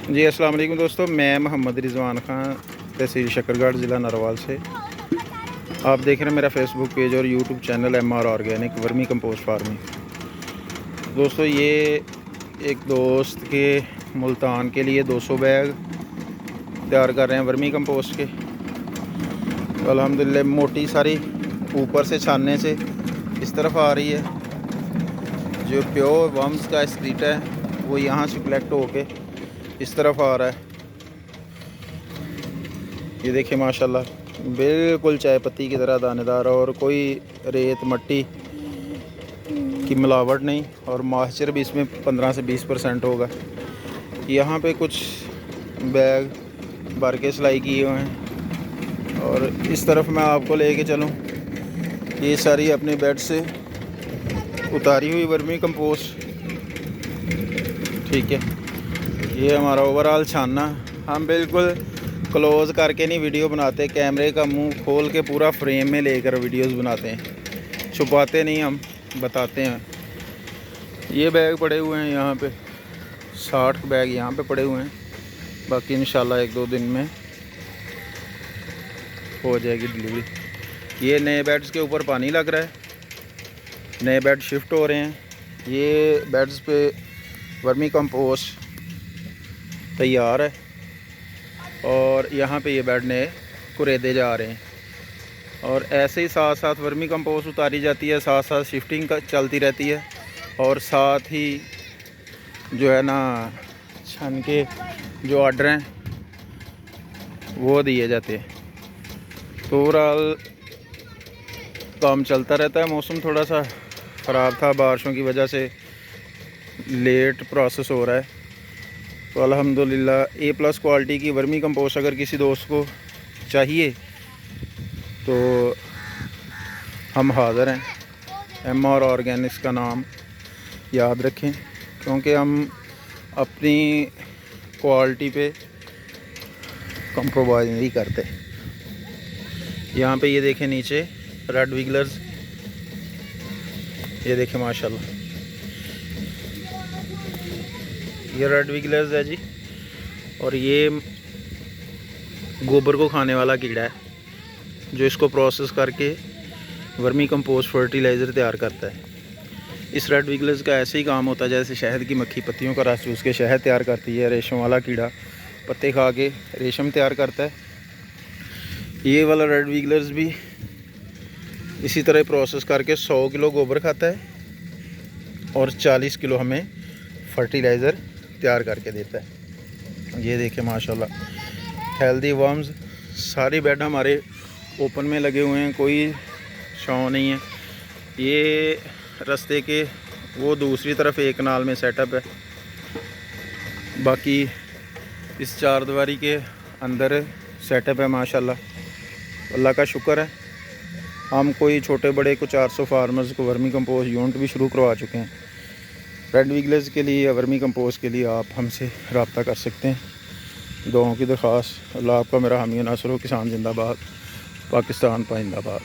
जी अस्सलाम वालेकुम दोस्तों, मैं मोहम्मद रिजवान ख़ान, तहसील शकरगढ़, ज़िला नरवाल से। आप देख रहे हैं मेरा फेसबुक पेज और YouTube channel MR organic vermi compost farming. दोस्तों, ये एक दोस्त के मुल्तान के लिए 200 बैग तैयार कर रहे हैं वर्मी कंपोस्ट के। तो अल्हम्दुलिल्लाह मोटी सारी ऊपर से छानने से इस तरफ आ रही है। जो प्योर वर्म्स का एक्सक्रीटा है वो यहाँ से कलेक्ट होके इस तरफ आ रहा है। ये देखिए माशाल्लाह, बिल्कुल चाय पत्ती की तरह दानेदार, और कोई रेत मट्टी की मिलावट नहीं, और मॉइस्चर भी इसमें 15 से 20% होगा। यहाँ पे कुछ बैग भर के सिलाई किए हुए हैं, और इस तरफ मैं आपको लेके चलूँ। ये सारी अपने बेड से उतारी हुई वर्मी कंपोस्ट, ठीक है। ये हमारा ओवरऑल छानना, हम बिल्कुल क्लोज़ करके नहीं वीडियो बनाते, कैमरे का मुंह खोल के पूरा फ्रेम में लेकर वीडियोस बनाते हैं, छुपाते नहीं, हम बताते हैं। ये बैग पड़े हुए हैं यहाँ पे, 60 बैग यहाँ पे पड़े हुए हैं। बाकी इंशाल्लाह 1-2 दिन में हो जाएगी डिलीवरी। ये नए बेड्स के ऊपर पानी लग रहा है, नए बेड शिफ्ट हो रहे हैं। ये बेड्स पे वर्मी कंपोस्ट तैयार है, और यहाँ पे ये बेड नए कुरेदे जा रहे हैं। और ऐसे ही साथ साथ वर्मी कंपोस्ट उतारी जाती है, साथ साथ शिफ्टिंग का चलती रहती है, और साथ ही जो है ना छन के जो ऑर्डर हैं वो दिए जाते हैं। तो ओवरऑल काम चलता रहता है। मौसम थोड़ा सा ख़राब था, बारिशों की वजह से लेट प्रोसेस हो रहा है। तो अल्हम्दुलिल्लाह A+ क्वालिटी की वर्मी कंपोस्ट अगर किसी दोस्त को चाहिए तो हम हाज़िर हैं। MR ऑर्गेनिक्स का नाम याद रखें, क्योंकि हम अपनी क्वालिटी पे कंप्रोमाइज़ नहीं करते। यहाँ पे ये देखें नीचे रेड विगलर्स, ये देखें माशाल्लाह, ये रेड विगलर्स है जी। और ये गोबर को खाने वाला कीड़ा है जो इसको प्रोसेस करके वर्मी कंपोस्ट फर्टिलाइज़र तैयार करता है। इस रेड विगलर्स का ऐसे ही काम होता है जैसे शहद की मक्खी पत्तियों का रस चूस के शहद तैयार करती है, रेशम वाला कीड़ा पत्ते खा के रेशम तैयार करता है। ये वाला रेड विगलर्स भी इसी तरह प्रोसेस करके 100 किलो गोबर खाता है और 40 किलो हमें फर्टिलाइज़र तैयार करके देता है। ये देखें माशाल्लाह, हेल्दी वर्म्स। सारी बेड हमारे ओपन में लगे हुए हैं, कोई छाँव नहीं है। ये रास्ते के वो दूसरी तरफ एक नाल में सेटअप है, बाकी इस चारदीवारी के अंदर सेटअप है। माशाल्लाह, अल्लाह का शुक्र है, हम कोई छोटे बड़े को 400 फार्मर्स को वर्मी कंपोस्ट यूनिट भी शुरू करवा चुके हैं। रेड विगलर्स के लिए या वर्मी कंपोस्ट के लिए आप हमसे रब्ता कर सकते हैं। दुआओं की दरख्वास्त। अल्लाह आपका मेरा हामी नासर हो। किसान जिंदाबाद, पाकिस्तान पाइंदाबाद।